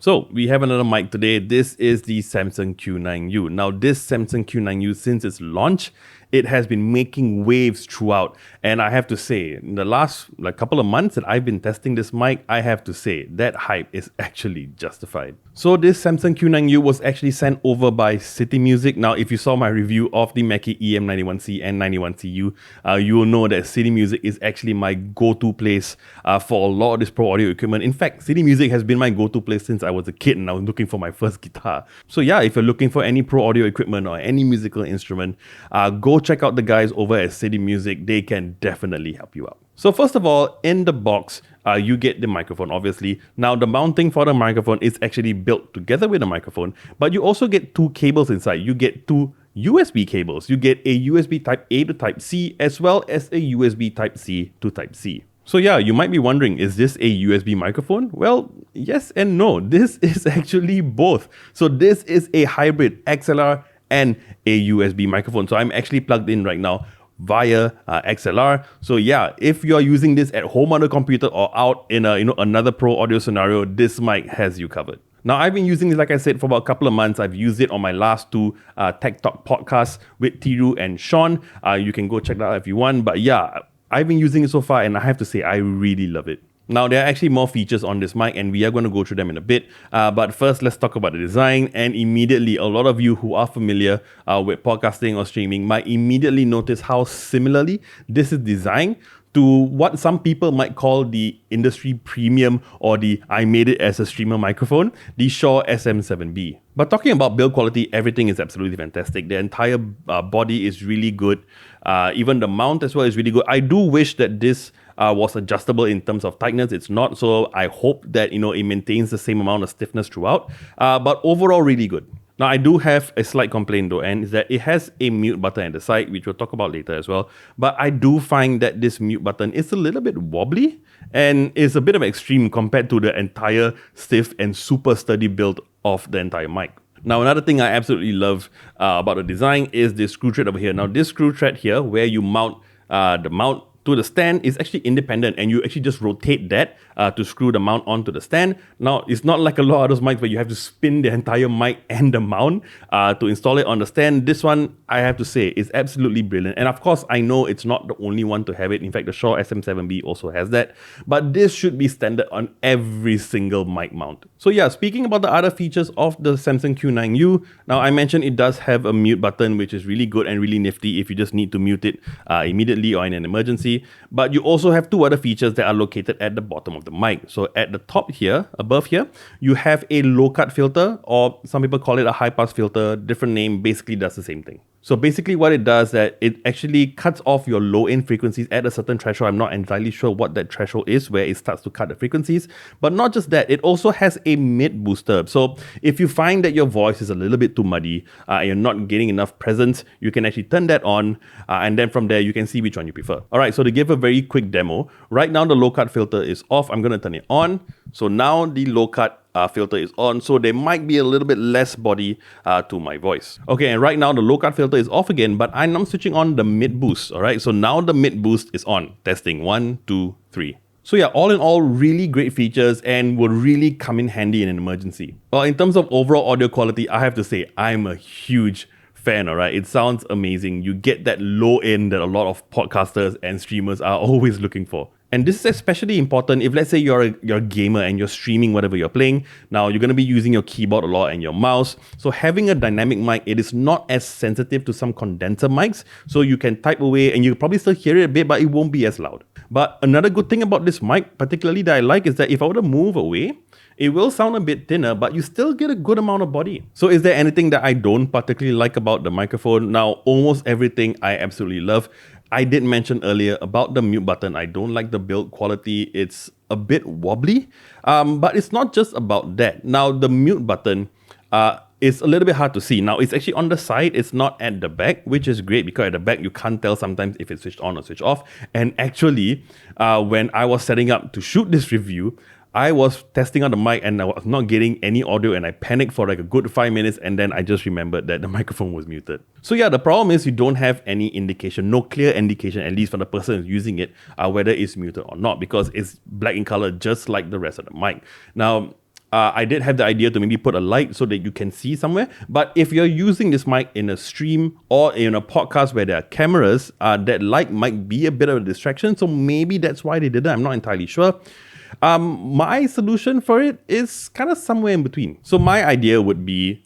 So we have another mic today. This is the Samson Q9U. Now this Samson Q9U, since its launch, it has been making waves throughout. And I have to say, in the last couple of months that I've been testing this mic, I have to say that hype is actually justified. So this Samson Q9U was actually sent over by City Music. Now, if you saw my review of the Mackie EM91C and 91CU, you will know that City Music is actually my go-to place for a lot of this pro audio equipment. In fact, City Music has been my go-to place since I was a kid and I was looking for my first guitar. So yeah, if you're looking for any pro audio equipment or any musical instrument, go check out the guys over at City Music. They can definitely help you out. So first of all, in the box, you get the microphone, obviously. Now, the mounting for the microphone is actually built together with the microphone, but you also get two cables inside. You get two USB cables. You get a USB Type A to Type C, as well as a USB Type C to Type C. So yeah, you might be wondering, is this a USB microphone? Well, yes and no. This is actually both. So this is a hybrid XLR and a USB microphone. So I'm actually plugged in right now via XLR. So yeah, if you're using this at home on a computer or out in another pro audio scenario, this mic has you covered. Now, I've been using this, like I said, for about a couple of months. I've used it on my last two Tech Talk podcasts with Tiru and Sean. You can go check that out if you want. But yeah, I've been using it so far and I have to say, I really love it. Now, there are actually more features on this mic and we are going to go through them in a bit. But first, let's talk about the design. And immediately, a lot of you who are familiar with podcasting or streaming might immediately notice how similarly this is designed to what some people might call the industry premium or the I made it as a streamer microphone, the Shure SM7B. But talking about build quality, everything is absolutely fantastic. The entire body is really good. Even the mount as well is really good. I do wish that this was adjustable in terms of tightness. It's not, so I hope that it maintains the same amount of stiffness throughout. But overall, really good. Now, I do have a slight complaint though, and is that it has a mute button at the side, which we'll talk about later as well. But I do find that this mute button is a little bit wobbly and is a bit of an extreme compared to the entire stiff and super sturdy build of the entire mic. Now, another thing I absolutely love about the design is this screw thread over here. Now, this screw thread here, where you mount the mount to the stand, is actually independent and you actually just rotate that to screw the mount onto the stand. Now, it's not like a lot of those mics where you have to spin the entire mic and the mount to install it on the stand. This one, I have to say, is absolutely brilliant. And of course, I know it's not the only one to have it. In fact, the Shure SM7B also has that. But this should be standard on every single mic mount. So yeah, speaking about the other features of the Samson Q9U, now I mentioned it does have a mute button, which is really good and really nifty if you just need to mute it immediately or in an emergency. But you also have two other features that are located at the bottom of the mic. So at the top here, above here, you have a low cut filter, or some people call it a high pass filter, different name, basically does the same thing. So basically what it does, that it actually cuts off your low end frequencies at a certain threshold. I'm not entirely sure what that threshold is, where it starts to cut the frequencies. But not just that, it also has a mid booster. So if you find that your voice is a little bit too muddy, and you're not getting enough presence, you can actually turn that on, and then from there you can see which one you prefer. All right, so to give a very quick demo, right now the low cut filter is off. I'm going to turn it on. So now the low cut filter is on, so there might be a little bit less body to my voice. Okay, and right now the low cut filter is off again, but I'm now switching on the mid boost. All right, so now the mid boost is on. Testing 1, 2, 3. So yeah, all in all, really great features and will really come in handy in an emergency. Well, in terms of overall audio quality, I have to say I'm a huge fan, all right? It sounds amazing. You get that low end that a lot of podcasters and streamers are always looking for. And this is especially important if, let's say, you're a gamer and you're streaming whatever you're playing. Now, you're going to be using your keyboard a lot and your mouse. So having a dynamic mic, it is not as sensitive to some condenser mics. So you can type away and you probably still hear it a bit, but it won't be as loud. But another good thing about this mic, particularly that I like, is that if I were to move away, it will sound a bit thinner, but you still get a good amount of body. So is there anything that I don't particularly like about the microphone? Now, almost everything I absolutely love. I did mention earlier about the mute button. I don't like the build quality. It's a bit wobbly, but it's not just about that. Now, the mute button is a little bit hard to see. Now, it's actually on the side. It's not at the back, which is great because at the back, you can't tell sometimes if it's switched on or switched off. And actually, when I was setting up to shoot this review, I was testing out the mic and I was not getting any audio and I panicked for like a good 5 minutes and then I just remembered that the microphone was muted. So yeah, the problem is you don't have any indication, no clear indication, at least for the person who's using it, whether it's muted or not, because it's black in color just like the rest of the mic. Now, I did have the idea to maybe put a light so that you can see somewhere. But if you're using this mic in a stream or in a podcast where there are cameras, that light might be a bit of a distraction. So maybe that's why they did it. I'm not entirely sure. My solution for it is kind of somewhere in between. So my idea would be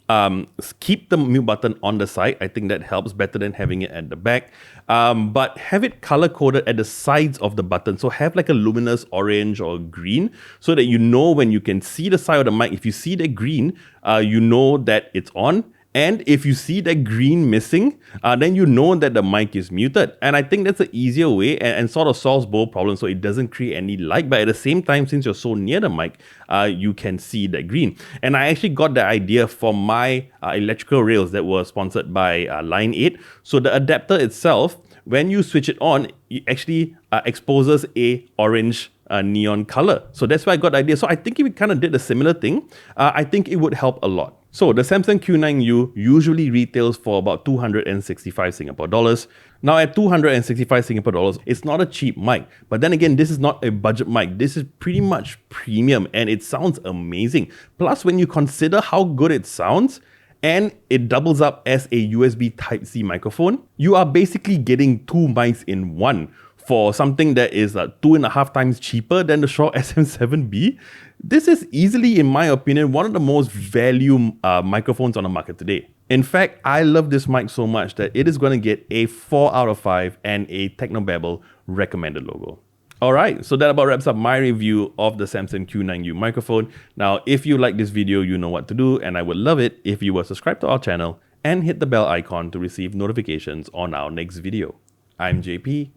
keep the mute button on the side. I think that helps better than having it at the back. But have it color coded at the sides of the button. So have like a luminous orange or green so that you know when you can see the side of the mic. If you see the green, you know that it's on. And if you see that green missing, then you know that the mic is muted. And I think that's an easier way and sort of solves both problems so it doesn't create any light. But at the same time, since you're so near the mic, you can see that green. And I actually got the idea from my electrical rails that were sponsored by Line 8. So the adapter itself, when you switch it on, it actually exposes a orange neon color. So that's why I got the idea. So I think if we kind of did a similar thing, I think it would help a lot. So the Samson Q9U usually retails for about 265 Singapore dollars. Now at 265 Singapore dollars, it's not a cheap mic. But then again, this is not a budget mic. This is pretty much premium and it sounds amazing. Plus, when you consider how good it sounds, and it doubles up as a USB Type-C microphone, you are basically getting two mics in one for something that is 2.5 times cheaper than the Shure SM7B. This is easily, in my opinion, one of the most value microphones on the market today. In fact, I love this mic so much that it is going to get a 4 out of 5 and a Technobabble recommended logo. Alright, so that about wraps up my review of the Samson Q9U microphone. Now, if you like this video, you know what to do, and I would love it if you were subscribed to our channel and hit the bell icon to receive notifications on our next video. I'm JP,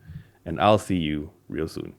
and I'll see you real soon.